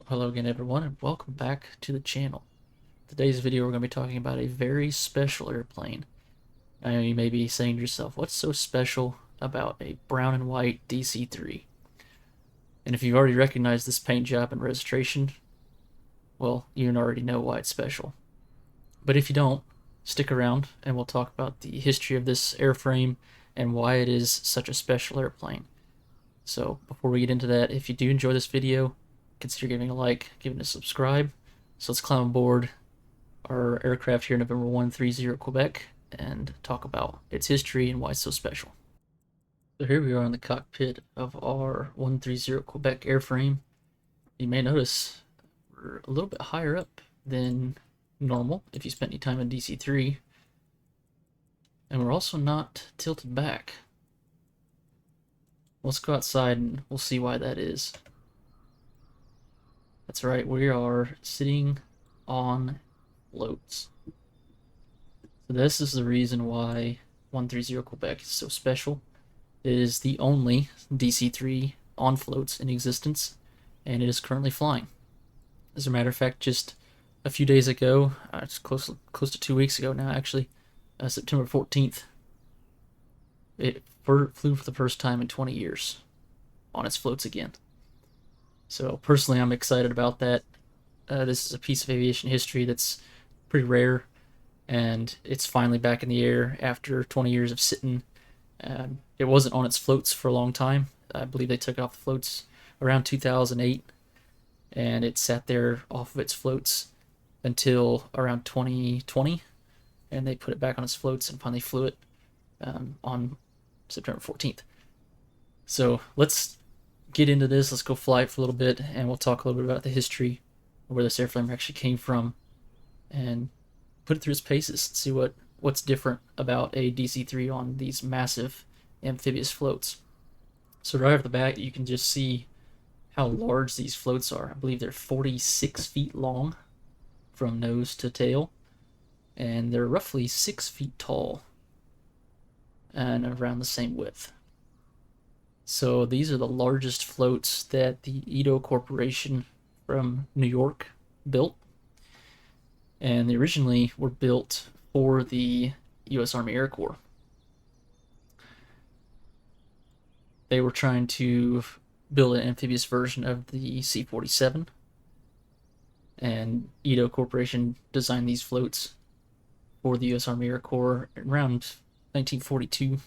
Hello again everyone and welcome back to the channel. Today's video we're going to be talking about a very special airplane. I know you may be saying to yourself, what's so special about a brown and white DC-3? And if you've already recognized this paint job and registration, well, you already know why it's special. But if you don't, stick around and we'll talk about the history of this airframe and why it is such a special airplane. So before we get into that, if you do enjoy this video, consider giving a like, giving a subscribe. So let's climb aboard our aircraft here in November 130 Quebec and talk about its history and why it's so special. So here we are in the cockpit of our 130 Quebec airframe. You may notice we're a little bit higher up than normal if you spent any time in DC-3. And we're also not tilted back. Let's go outside and we'll see why that is. That's right, we are sitting on floats. So this is the reason why 130 Quebec is so special. It is the only DC-3 on floats in existence, and it is currently flying. As a matter of fact, just a few days ago, it's close to 2 weeks ago now actually, September 14th, it flew for the first time in 20 years on its floats again. So personally, I'm excited about that. This is a piece of aviation history that's pretty rare, and it's finally back in the air after 20 years of sitting. It wasn't on its floats for a long time. I believe they took it off the floats around 2008, and it sat there off of its floats until around 2020, and they put it back on its floats and finally flew it on September 14th. So let's get into this. Let's go fly it for a little bit, and we'll talk a little bit about the history, where this airframe actually came from, and put it through its paces. See what's different about a DC-3 on these massive amphibious floats. So right off the bat, you can just see how large these floats are. I believe they're 46 feet long from nose to tail, and they're roughly 6 feet tall and around the same width. So these are the largest floats that the Edo Corporation from New York built. And they originally were built for the U.S. Army Air Corps. They were trying to build an amphibious version of the C-47. And Edo Corporation designed these floats for the U.S. Army Air Corps around 1942,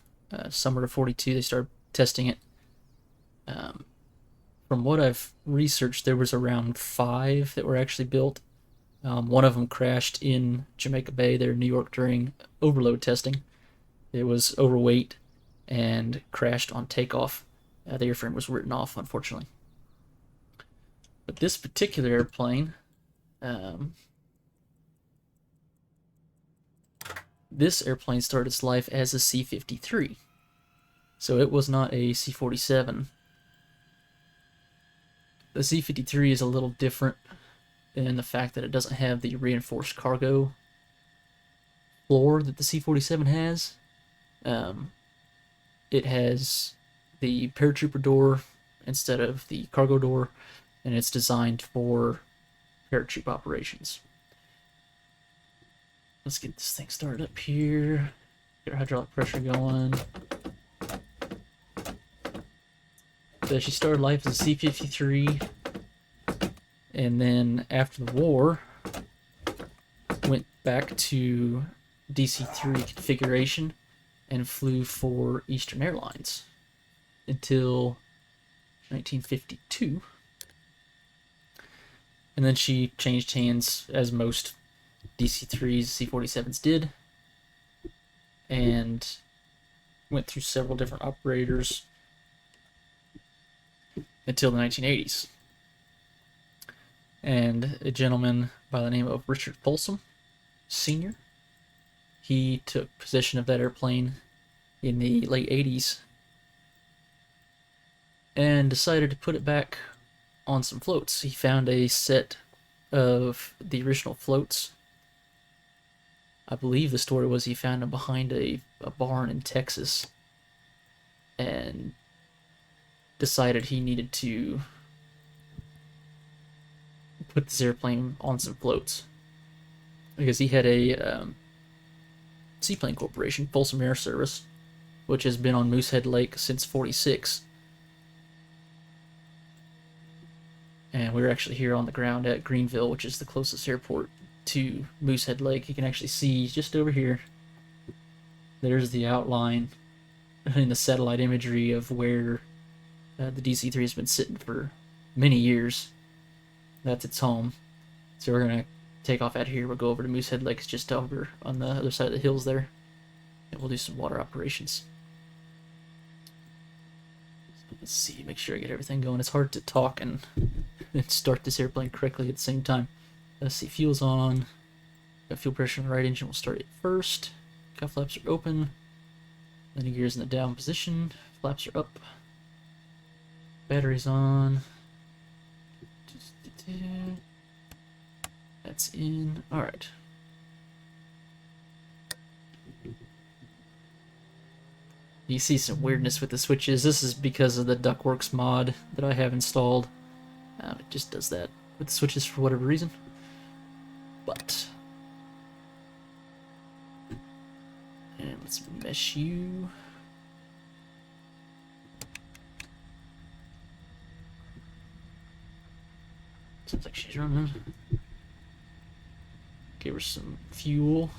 summer of 42. They started testing it. From what I've researched, there was around 5 that were actually built. One of them crashed in Jamaica Bay there in New York during overload testing. It was overweight and crashed on takeoff. The airframe was written off, unfortunately. But this particular airplane, this airplane started its life as a C-53. So it was not a C-47. The C-53 is a little different in the fact that it doesn't have the reinforced cargo floor that the C-47 has. It has the paratrooper door instead of the cargo door, and it's designed for paratroop operations. Let's get this thing started up here. Get our hydraulic pressure going. So she started life as a C-53, and then after the war, went back to DC-3 configuration and flew for Eastern Airlines until 1952. And then she changed hands, as most DC-3s, C-47s did, and went through several different operators until the 1980s. And a gentleman by the name of Richard Folsom Sr., he took possession of that airplane in the late 80s and decided to put it back on some floats. He found a set of the original floats. I believe the story was he found them behind a barn in Texas and decided he needed to put this airplane on some floats because he had a seaplane corporation, Folsom Air Service, which has been on Moosehead Lake since '46. And we were actually here on the ground at Greenville, which is the closest airport to Moosehead Lake. You can actually see just over here, there's the outline in the satellite imagery of where the DC-3 has been sitting for many years. That's its home. So we're going to take off out here. We'll go over to Moosehead Lake. It's just over on the other side of the hills there. And we'll do some water operations. So let's see, make sure I get everything going. It's hard to talk and start this airplane correctly at the same time. Let's see, fuel's on. Got fuel pressure on the right engine. We'll start it first. Cuff flaps are open. Landing gear's in the down position. Flaps are up. Battery's on. That's in. Alright. You see some weirdness with the switches. This is because of the DuckWorks mod that I have installed. It just does that with the switches for whatever reason. But. And let's mesh you. Sounds like she's running. Give her some fuel.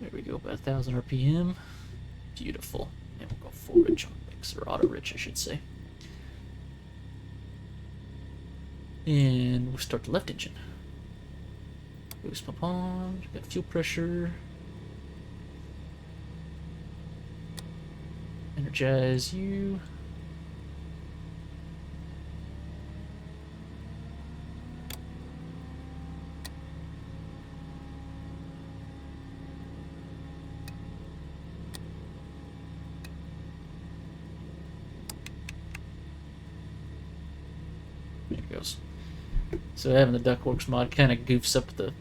There we go, about 1,000 RPM. Beautiful. And we'll go full rich on mix, or auto rich, I should say. And we'll start the left engine. Boost pump on. Got fuel pressure. Energize you. There it goes. So having the DuckWorks mod kind of goofs up the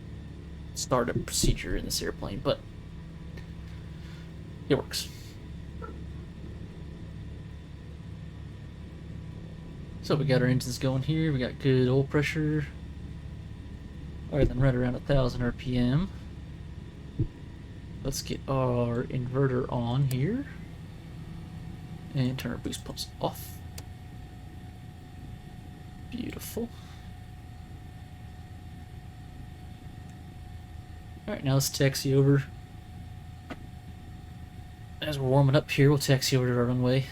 startup procedure in this airplane, but it works. So we got our engines going here. We got good oil pressure. Alright, then right around 1,000 RPM. Let's get our inverter on here. And turn our boost pumps off. Beautiful. Alright, now let's taxi over. As we're warming up here, we'll taxi over to our runway.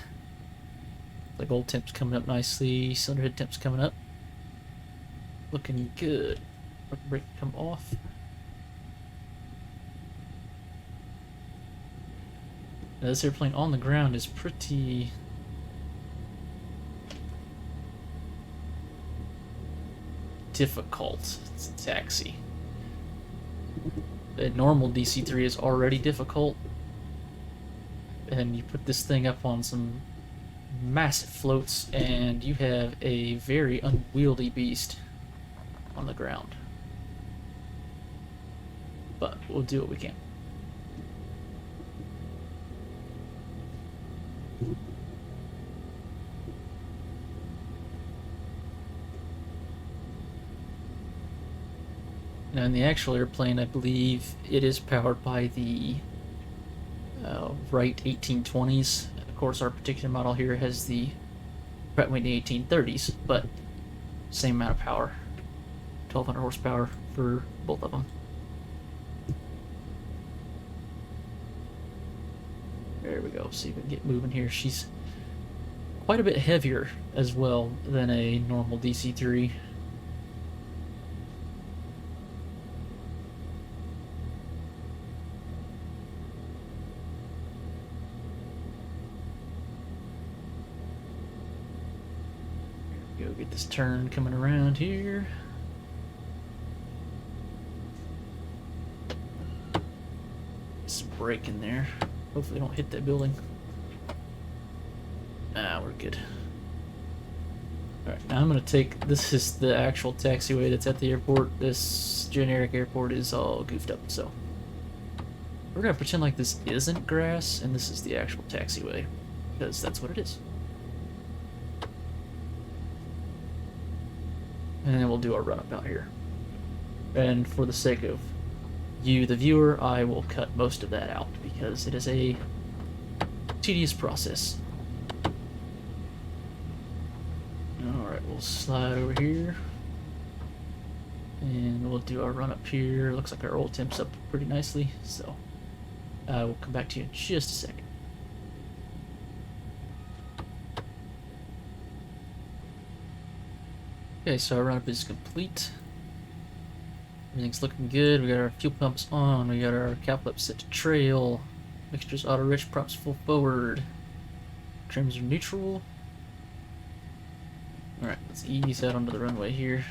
Like old temps coming up nicely, cylinder head temps coming up. Looking good. Brake come off. Now this airplane on the ground is pretty difficult to taxi. A normal DC-3 is already difficult, and you put this thing up on some massive floats and you have a very unwieldy beast on the ground. But we'll do what we can. Now in the actual airplane, I believe it is powered by the Wright 1820s. Of course, our particular model here has the Pratt & Whitney 1830s, but same amount of power, 1,200 horsepower for both of them. There we go. See if we can get moving here. She's quite a bit heavier as well than a normal DC-3. Go get this turn coming around here. Some brake in there. Hopefully don't hit that building. Ah, we're good. Alright, now I'm gonna take, this is the actual taxiway that's at the airport. This generic airport is all goofed up, so we're gonna pretend like this isn't grass and this is the actual taxiway, because that's what it is. and then we'll do our run up out here. And for the sake of you, the viewer, I will cut most of that out because it is a tedious process. Alright, we'll slide over here. And we'll do our run up here. Looks like our oil temp's up pretty nicely, so we'll come back to you in just a second. Okay, so our run up is complete. Everything's looking good. We got our fuel pumps on. We got our cowclip set to trail. Mixture's auto rich, props full forward. Trims are neutral. Alright, let's ease out onto the runway here.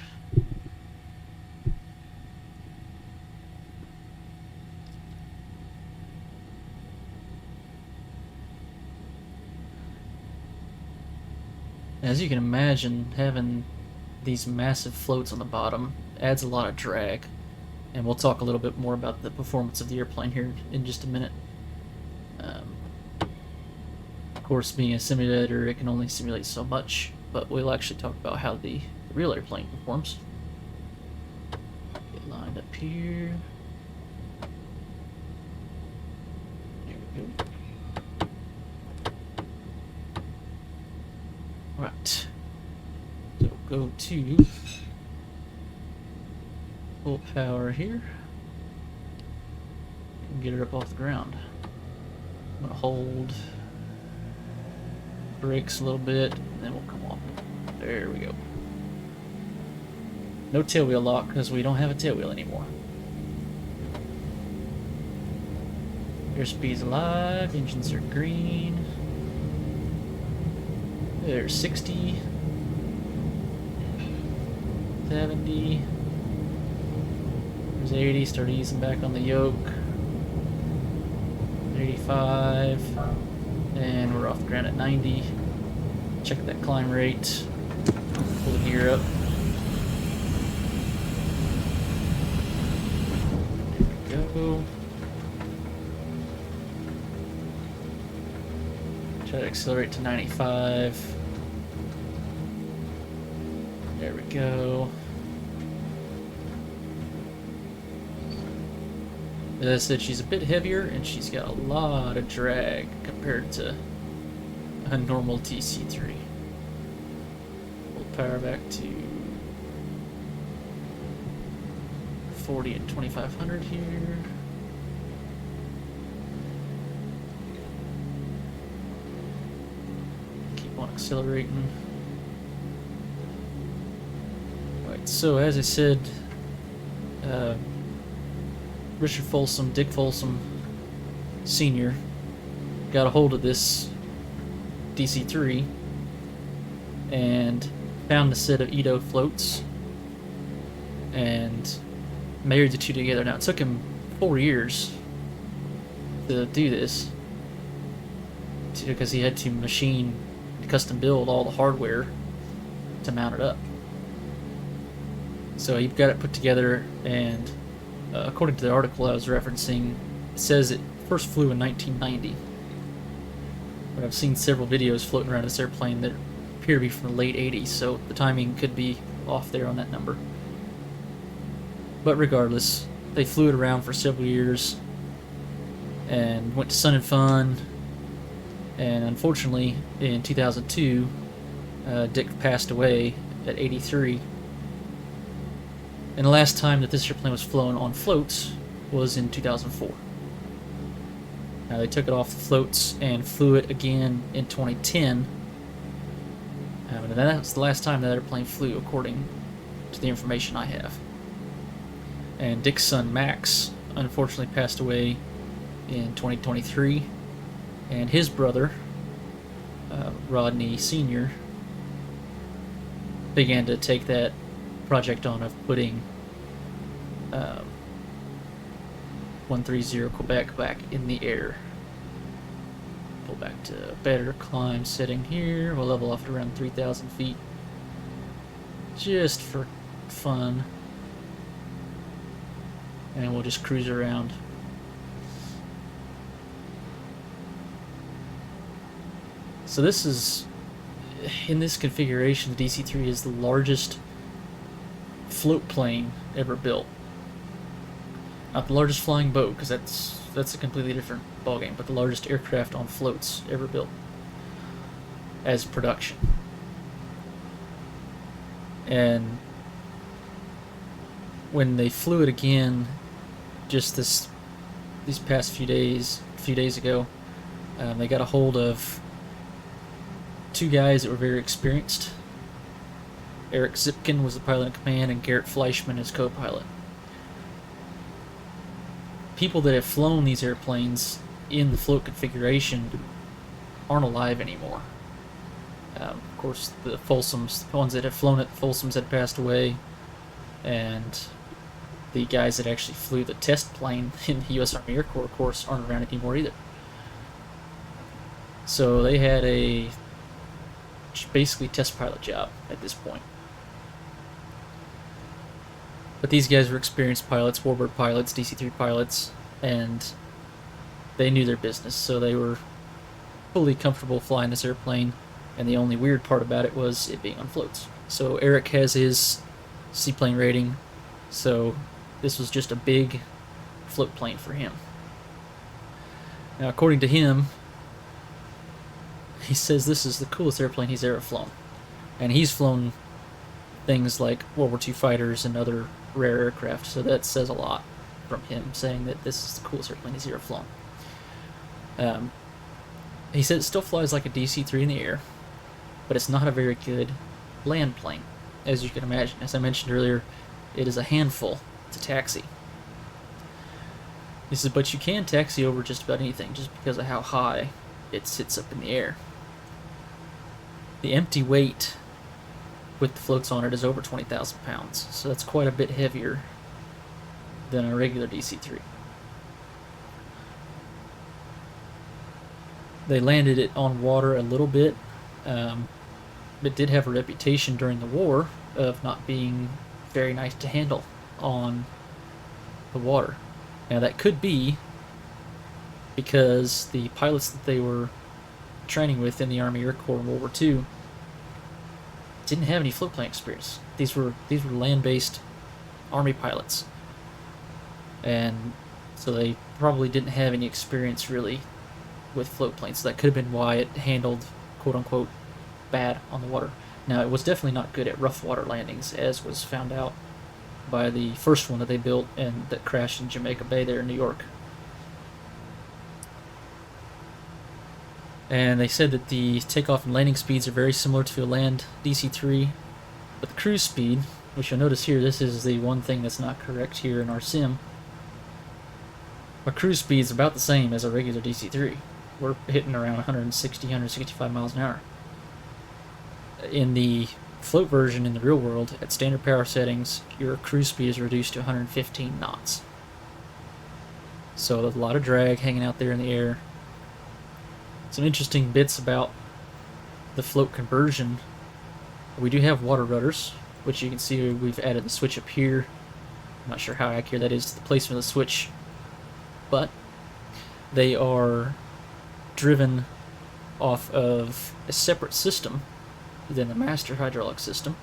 As you can imagine, having these massive floats on the bottom adds a lot of drag, and we'll talk a little bit more about the performance of the airplane here in just a minute. Of course, being a simulator, it can only simulate so much, but we'll actually talk about how the real airplane performs. Get lined up here. There we go. Right. So go to full power here and get it up off the ground. I'm gonna hold brakes a little bit and then we'll come off. There we go. No tailwheel lock because we don't have a tailwheel anymore. Airspeed's alive, engines are green. There's 60, 70, there's 80, start easing back on the yoke, 85, and we're off the ground at 90. Check that climb rate, pull the gear up. There we go. Try to accelerate to 95. There we go. As I said, she's a bit heavier and she's got a lot of drag compared to a normal DC-3. We'll power back to 40 and 2500 here. Accelerating. Right, so as I said, Richard Folsom, Dick Folsom Sr. got a hold of this DC-3 and found a set of Edo floats and married the two together. Now it took him 4 years to do this because he had to custom build all the hardware to mount it up. So he got it put together, and according to the article I was referencing, it says it first flew in 1990. But I've seen several videos floating around this airplane that appear to be from the late 80s, so the timing could be off there on that number. But regardless, they flew it around for several years and went to Sun and Fun. And unfortunately, in 2002, Dick passed away at 83. And the last time that this airplane was flown on floats was in 2004. Now they took it off the floats and flew it again in 2010. And that's the last time that airplane flew, according to the information I have. And Dick's son Max unfortunately passed away in 2023. And his brother, Rodney Sr., began to take that project on of putting 130 Quebec back in the air. Pull back to a better climb setting here. We'll level off at around 3,000 feet. Just for fun. And we'll just cruise around. So this is, in this configuration, the DC-3 is the largest float plane ever built. Not the largest flying boat, because that's a completely different ballgame, but the largest aircraft on floats ever built as production. And when they flew it again, just these past few days ago, they got a hold of two guys that were very experienced. Eric Zipkin was the pilot in command, and Garrett Fleischman is co-pilot. People that have flown these airplanes in the float configuration aren't alive anymore. Of course, the Folsoms, the ones that have flown it, the Folsoms had passed away, and the guys that actually flew the test plane in the U.S. Army Air Corps, of course, aren't around anymore either. So they had a basically test pilot job at this point. But these guys were experienced pilots, warbird pilots, DC-3 pilots, and they knew their business, so they were fully comfortable flying this airplane, and the only weird part about it was it being on floats. So Eric has his seaplane rating, so this was just a big float plane for him. Now, according to him, he says this is the coolest airplane he's ever flown. And he's flown things like World War II fighters and other rare aircraft, so that says a lot from him, saying that this is the coolest airplane he's ever flown. He said it still flies like a DC-3 in the air, but it's not a very good land plane, as you can imagine. As I mentioned earlier, it is a handful to taxi. He says, but you can taxi over just about anything, just because of how high it sits up in the air. The empty weight with the floats on it is over 20,000 pounds, so that's quite a bit heavier than a regular DC-3. They landed it on water a little bit. It did have a reputation during the war of not being very nice to handle on the water. Now that could be because the pilots that they were training with in the Army Air Corps in World War II didn't have any float plane experience. These were land-based Army pilots, and so they probably didn't have any experience really with float planes. So that could have been why it handled quote-unquote bad on the water. Now, it was definitely not good at rough water landings, as was found out by the first one that they built and that crashed in Jamaica Bay there in New York. And they said that the takeoff and landing speeds are very similar to a land DC-3, but the cruise speed, which you'll notice here, this is the one thing that's not correct here in our sim. Our cruise speed is about the same as a regular DC-3. We're hitting around 160, 165 miles an hour. In the float version in the real world, at standard power settings, your cruise speed is reduced to 115 knots. So there's a lot of drag hanging out there in the air. Some interesting bits about the float conversion. We do have water rudders, which you can see we've added the switch up here. I'm not sure how accurate that is to the placement of the switch, but they are driven off of a separate system than the master hydraulic system.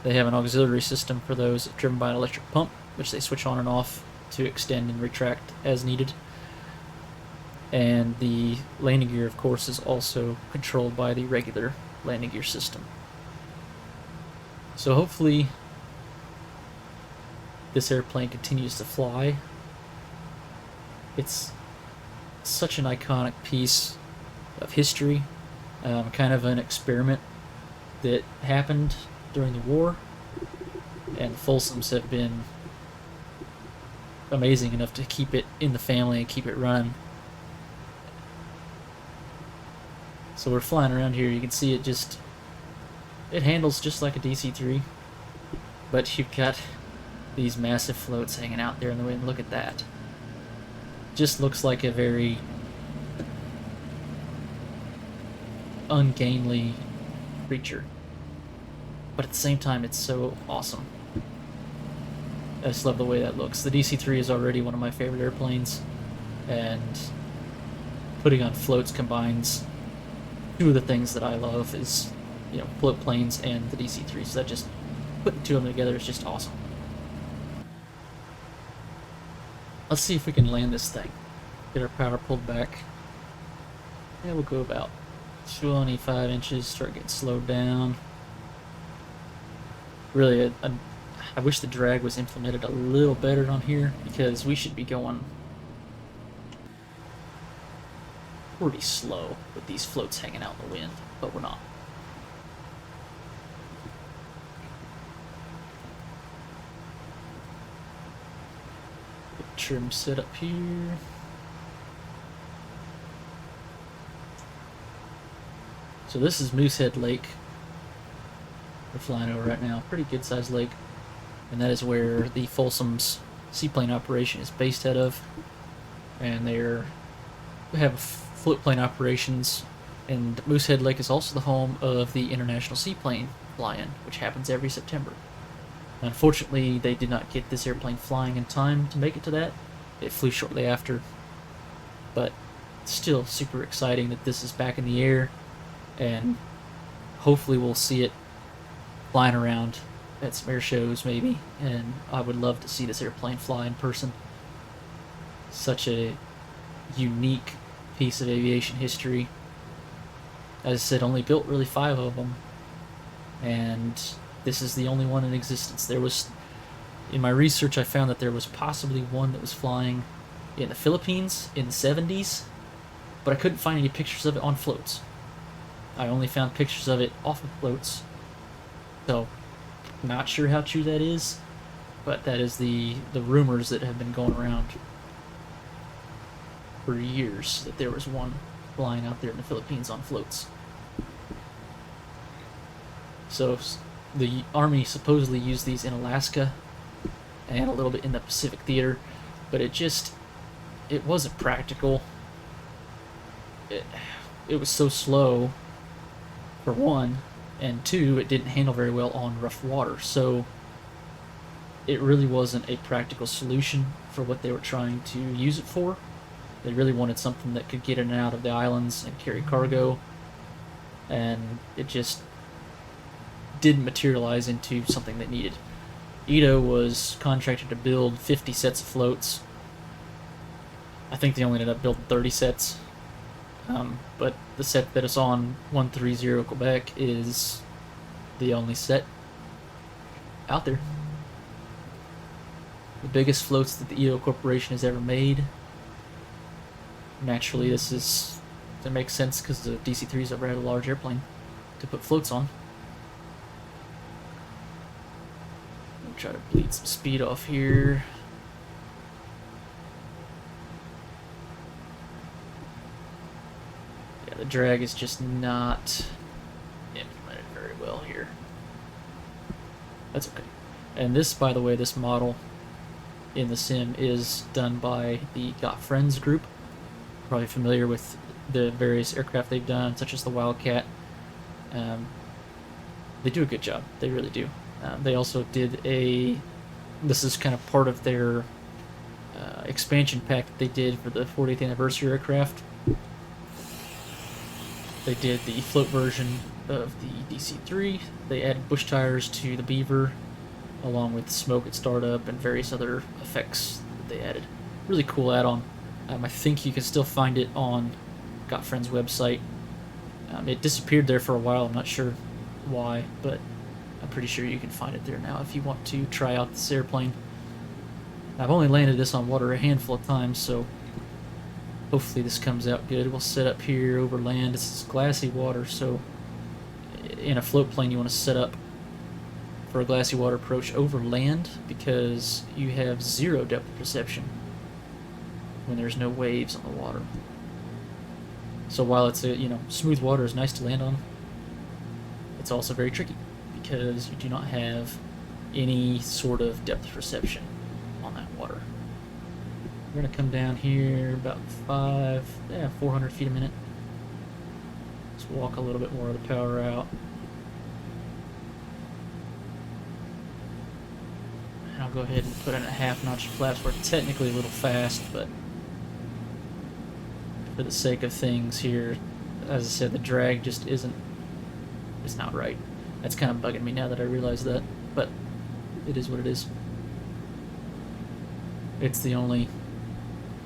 They have an auxiliary system for those driven by an electric pump, which they switch on and off to extend and retract as needed. And the landing gear, of course, is also controlled by the regular landing gear system. So hopefully this airplane continues to fly. It's such an iconic piece of history, kind of an experiment that happened during the war, and the Folsoms have been amazing enough to keep it in the family and keep it running. So we're flying around here, you can see it handles just like a DC-3, but you've got these massive floats hanging out there in the wind. Look at that. Just looks like a very ungainly creature, but at the same time it's so awesome. I just love the way that looks. The DC-3 is already one of my favorite airplanes, and putting on floats combines two of the things that I love is, float planes and the DC-3, so that just putting two of them together is just awesome. Let's see if we can land this thing. Get our power pulled back. Yeah, we'll go about 25 inches, start getting slowed down. Really, I wish the drag was implemented a little better on here, because we should be going pretty slow with these floats hanging out in the wind, but we're not. Trim set up here. So this is Moosehead Lake. We're flying over right now. Pretty good sized lake. And that is where the Folsom's seaplane operation is based out of. And they have float plane operations. And Moosehead Lake is also the home of the International Seaplane Fly-In, which happens every September. Unfortunately, they did not get this airplane flying in time to make it to that. It flew shortly after. But still super exciting that this is back in the air. And hopefully we'll see it flying around at some air shows maybe. And I would love to see this airplane fly in person. Such a unique piece of aviation history. As I said, only built really 5 of them. And this is the only one in existence. In my research, I found that there was possibly one that was flying in the Philippines in the 70s, but I couldn't find any pictures of it on floats. I only found pictures of it off of floats. So, not sure how true that is, but that is the rumors that have been going around for years, that there was one flying out there in the Philippines on floats. So, the Army supposedly used these in Alaska and a little bit in the Pacific Theater, but it wasn't practical. It was so slow, for one, and two, it didn't handle very well on rough water, so it really wasn't a practical solution for what they were trying to use it for. They really wanted something that could get in and out of the islands and carry cargo, and it just didn't materialize into something that needed. Ito was contracted to build 50 sets of floats. I think they only ended up building 30 sets. But the set that is on 130 Quebec is the only set out there. The biggest floats that the Ito Corporation has ever made. Naturally, that makes sense because the DC-3's ever had a large airplane to put floats on. Try to bleed some speed off here. Yeah, the drag is just not implemented very well here. That's okay. And this, by the way, this model in the sim is done by the Got Friends group. Probably familiar with the various aircraft they've done, such as the Wildcat. They do a good job. They really do. They also did this is kind of part of their expansion pack that they did for the 40th anniversary aircraft. They did the float version of the DC-3. They added bush tires to the Beaver, along with smoke at startup and various other effects that they added. Really cool add-on. I think you can still find it on Got Friends' website. It disappeared there for a while. I'm not sure why, but I'm pretty sure you can find it there now if you want to try out this airplane. I've only landed this on water a handful of times, so hopefully this comes out good. We'll set up here over land. This is glassy water, so in a float plane you want to set up for a glassy water approach over land because you have 0 depth perception when there's no waves on the water. So while it's smooth water is nice to land on, it's also very tricky because you do not have any sort of depth perception on that water. We're going to come down here about 400 feet a minute. Let's walk a little bit more of the power out. And I'll go ahead and put in a half-notch flaps. We're technically a little fast, but for the sake of things here, as I said, the drag just it's not right. That's kind of bugging me now that I realize that, but it is what it is. It's the only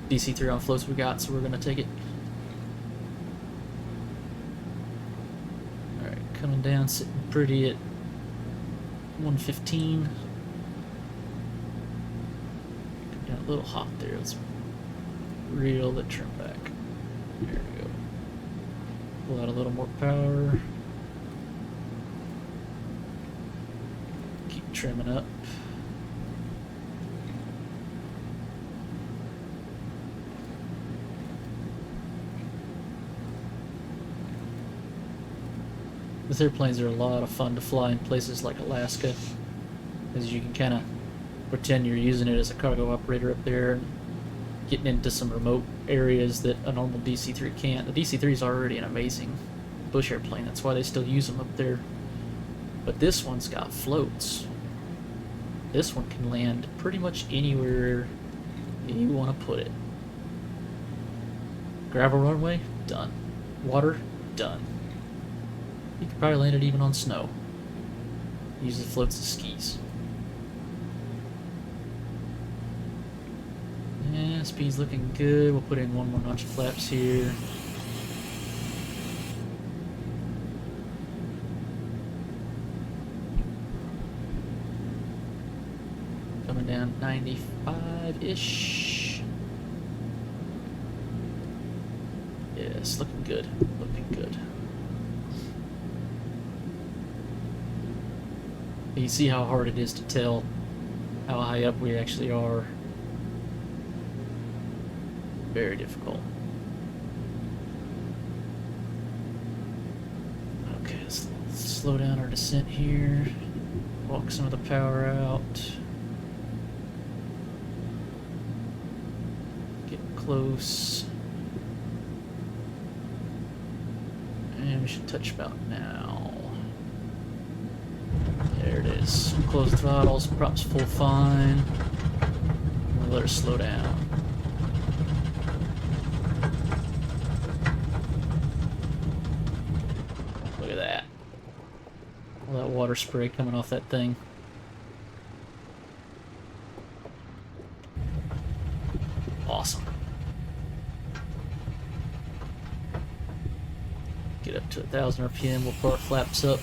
DC-3 on floats we got, so we're gonna take it. Alright, coming down, sitting pretty at 115. Come down a little hot there. Let's reel the trim back. There we go. Pull out a little more power. Keep trimming up. These airplanes are a lot of fun to fly in places like Alaska, as you can kind of pretend you're using it as a cargo operator up there and getting into some remote areas that a normal DC-3 can't. The DC-3 is already an amazing bush airplane, that's why they still use them up there. But this one's got floats. This one can land pretty much anywhere you want to put it. Gravel runway? Done. Water? Done. You could probably land it even on snow. Use the floats as skis. Yeah, speed's looking good. We'll put in one more notch of flaps here. Coming down 95-ish. Yes, looking good. Looking good. You see how hard it is to tell how high up we actually are. Very difficult. Okay, let's slow down our descent here. Walk some of the power out. Get close. And we should touch about now. There it is. Close throttles, props full fine. We'll let her slow down. Look at that. All that water spray coming off that thing. Awesome. Get up to 1,000 RPM, we'll put our flaps up.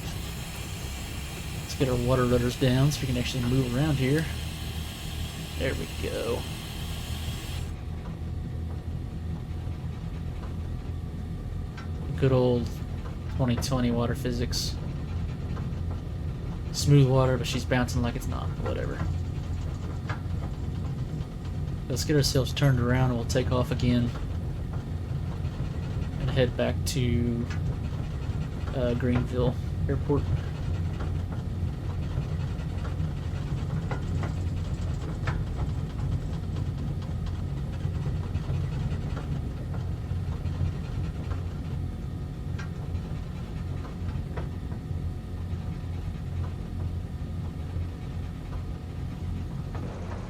Get our water rudders down so we can actually move around here. There we go. Good old 2020 water physics. Smooth water, but she's bouncing like it's not. Whatever. Let's get ourselves turned around and we'll take off again and head back to Greenville Airport.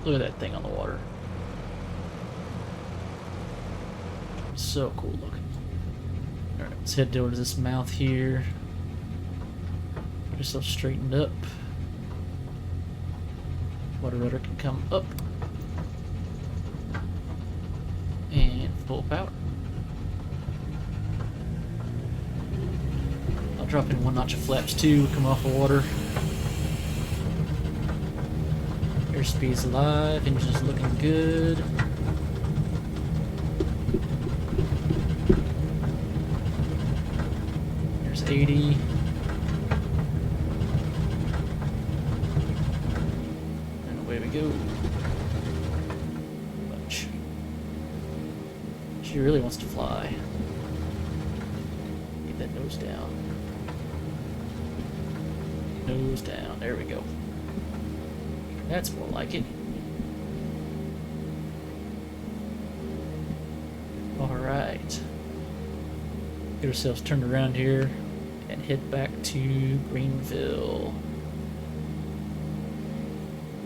Look at that thing on the water. So cool looking. Alright, let's head over to this mouth here. Get ourselves straightened up. Water rudder can come up. And full power. I'll drop in one notch of flaps too, come off the water. Airspeed's alive, engine's looking good. There's 80. And away we go. Bunch. She really wants to fly. Get that nose down. Nose down, there we go. That's more like it. Alright. Get ourselves turned around here and head back to Greenville.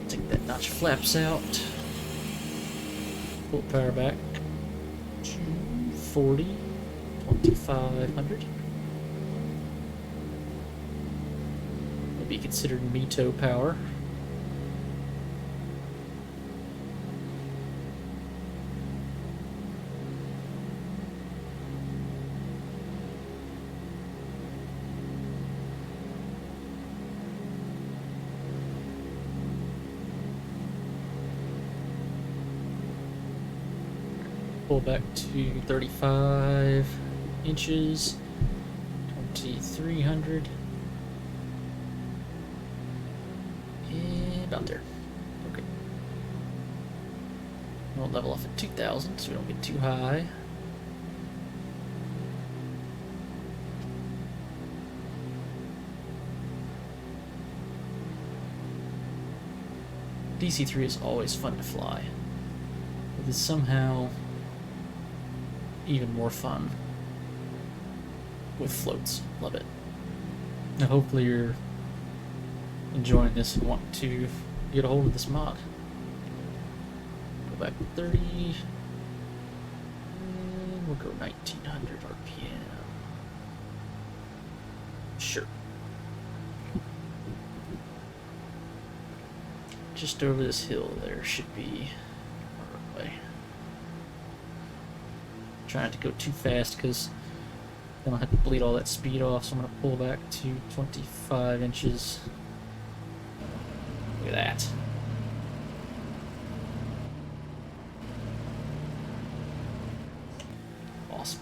Take that notch flaps out. Pull power back to 40, 2500. considered Mito power. Pull back to 35 inches, 2,300, and about there. Okay. We'll level off at 2,000 so we don't get too high. DC-3 is always fun to fly. It is somehow even more fun with floats. Love it. Now hopefully you're enjoying this and want to get a hold of this mod. Go back to 30 and we'll go 1900 RPM. Sure. Just over this hill there should be our runway. Trying not to go too fast because then I'll have to bleed all that speed off, so I'm going to pull back to 25 inches. Look at that. Awesome.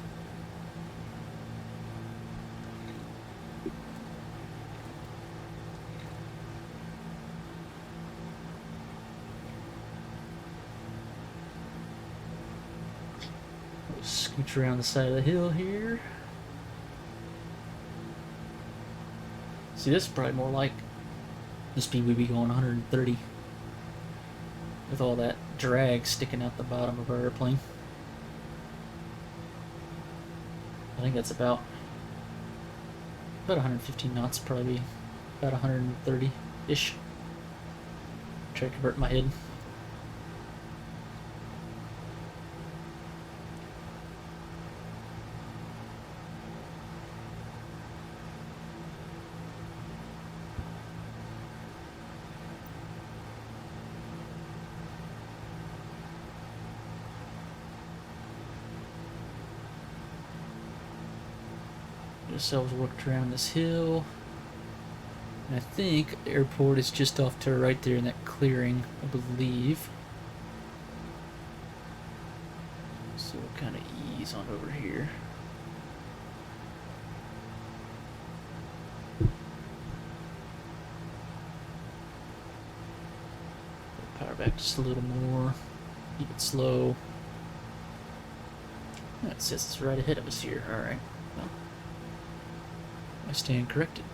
Scooch around the side of the hill here. See, this is probably more like the speed we'd be going, 130, with all that drag sticking out the bottom of our airplane. I think that's about 115 knots, probably about 130-ish. Try to convert my head. Ourselves worked around this hill, and I think the airport is just off to our right there in that clearing, I believe. So we'll kind of ease on over here. Power back just a little more, keep it slow. Oh, it says it's right ahead of us here. Alright, well, I stand corrected.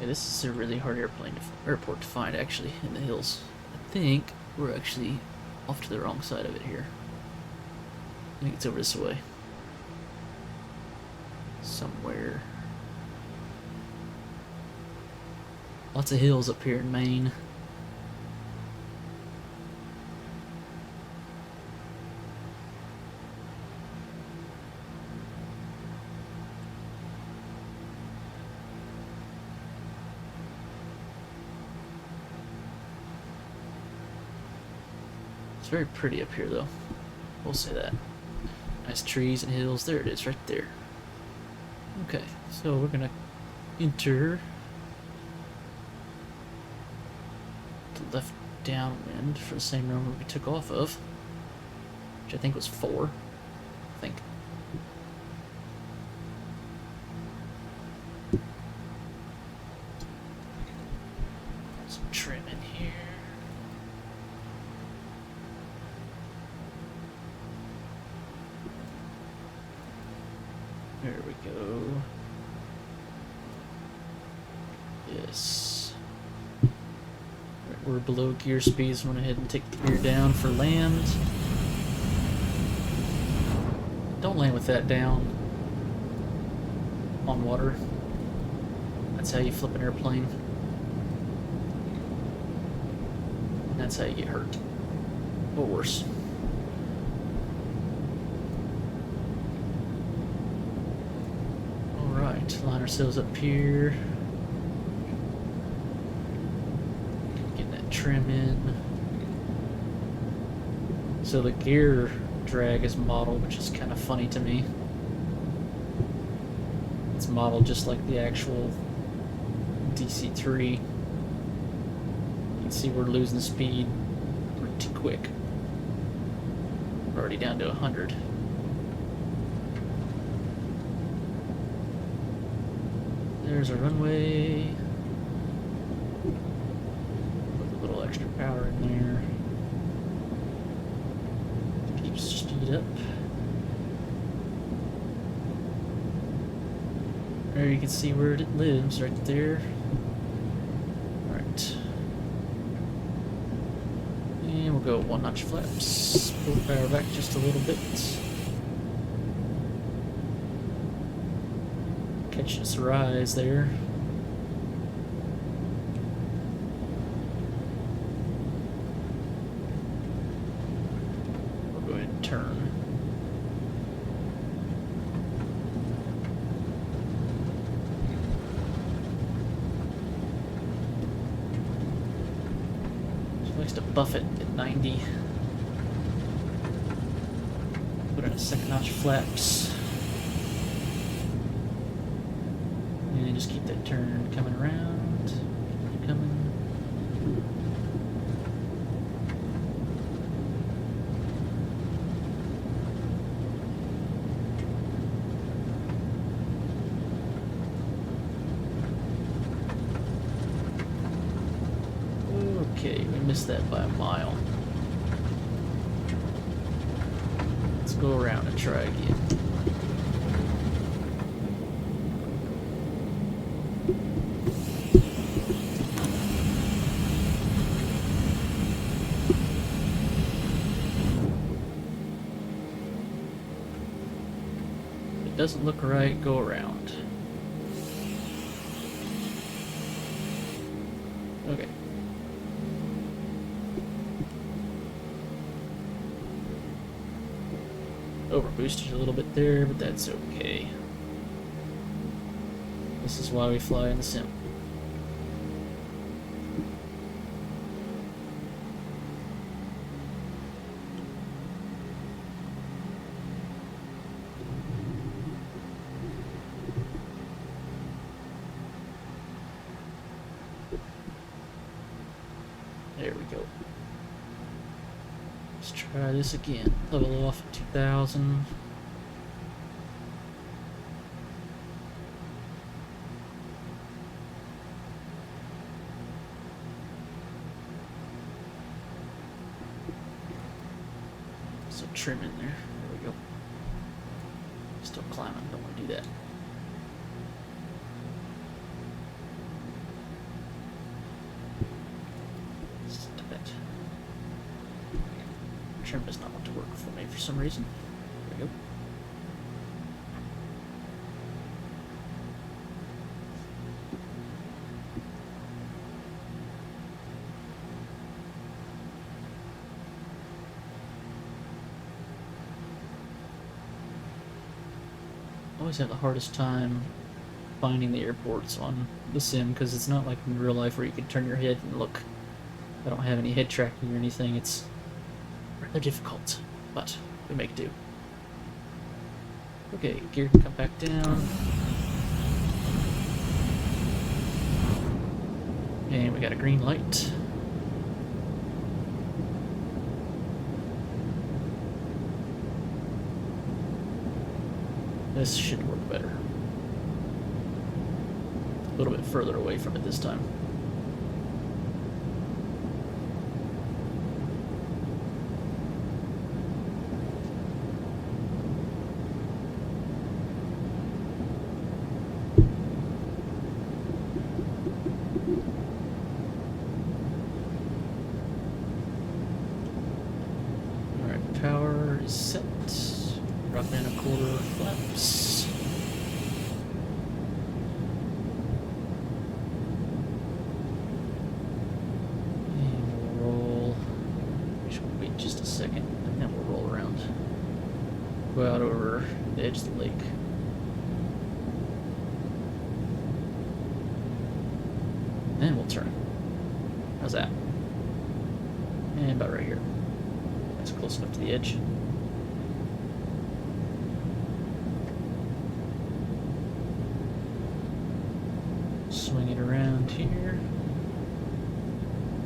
Yeah, this is a really hard airport to find, actually, in the hills. I think we're actually off to the wrong side of it here. I think it's over this way. Somewhere. Lots of hills up here in Maine. It's very pretty up here, though. We'll say that. Nice trees and hills. There it is, right there. Okay, so we're gonna enter the left downwind for the same runway we took off of, which I think was 4. I think. Some trim in here. There we go. Yes. Right, we're below gear speed, so I went ahead and take the gear down for land. Don't land with that down on water. That's how you flip an airplane. And that's how you get hurt. Or worse. Alright, line ourselves up here. Getting that trim in. So the gear drag is modeled, which is kind of funny to me. It's modeled just like the actual DC-3. You can see we're losing speed pretty quick. We're already down to 100. There's our runway. Put a little extra power in there. Keep speed up. There you can see where it lives, right there. Alright. And we'll go 1 notch flaps. Pull the power back just a little bit. Catch this rise there. We'll go ahead and turn. She likes to buff it at 90. Put in a 2nd notch flaps. And just keep that turn coming around. Keep coming. Okay, we missed that by a mile. Let's go around and try again. Doesn't look right, go around. Okay. Overboosted a little bit there, but that's okay. This is why we fly in the sim. There we go. Let's try this again. Level off at 2,000. So trim in there. There we go. Still climbing. Don't want to do that. Trim does not want to work for me for some reason. There we go. Always have the hardest time finding the airports on the sim because it's not like in real life where you can turn your head and look. I don't have any head tracking or anything. It's rather difficult, but we make do. Okay, gear can come back down. And we got a green light. This should work better. A little bit further away from it this time. Alright, power is set. Drop in a quarter flaps. And we'll roll. We should wait just a second, and then we'll roll around. Go out over the edge of the lake. Then we'll turn. How's that? And about right here. That's close enough to the edge. Swing it around here.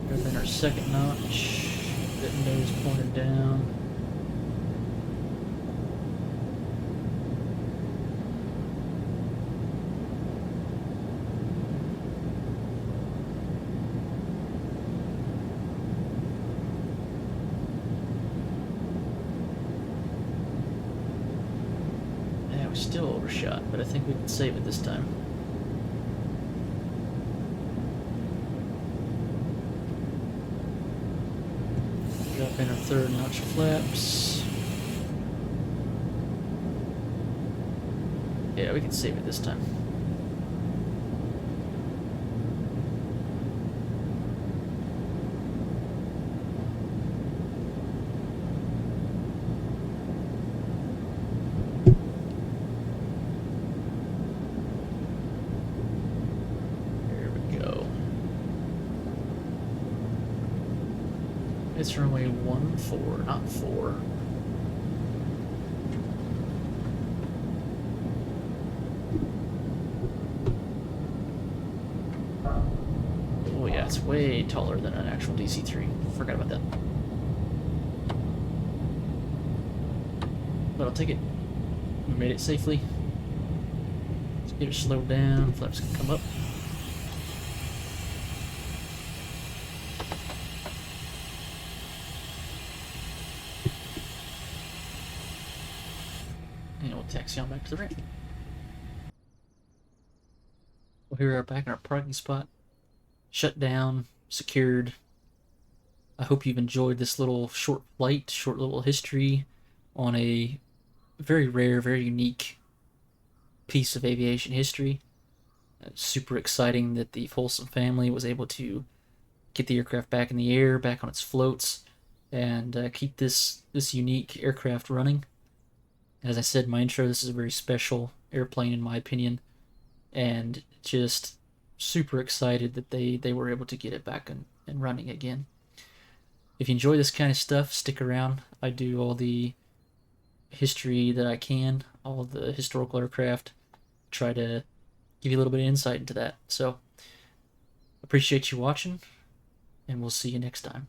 Grab in our second notch. Get the nose pointed down. Yeah, we still overshot, but I think we can save it this time. Drop in our third notch flaps. Yeah, we can save it this time. There we go. It's runway 14, not 4. Oh yeah, it's way taller than an actual DC-3. Forgot about that. But I'll take it. We made it safely. Let's get it slowed down. Flaps can come up. And we'll taxi on back to the ramp. Well, here we are back in our parking spot. Shut down, secured. I hope you've enjoyed this little short flight, short little history on a very rare, very unique piece of aviation history. Super exciting that the Folsom family was able to get the aircraft back in the air, back on its floats, and keep this unique aircraft running. As I said in my intro, this is a very special airplane in my opinion, and just super excited that they were able to get it back and running again. If you enjoy this kind of stuff, stick around. I do all the history that I can, all of the historical aircraft, try to give you a little bit of insight into that. So, appreciate you watching, and we'll see you next time.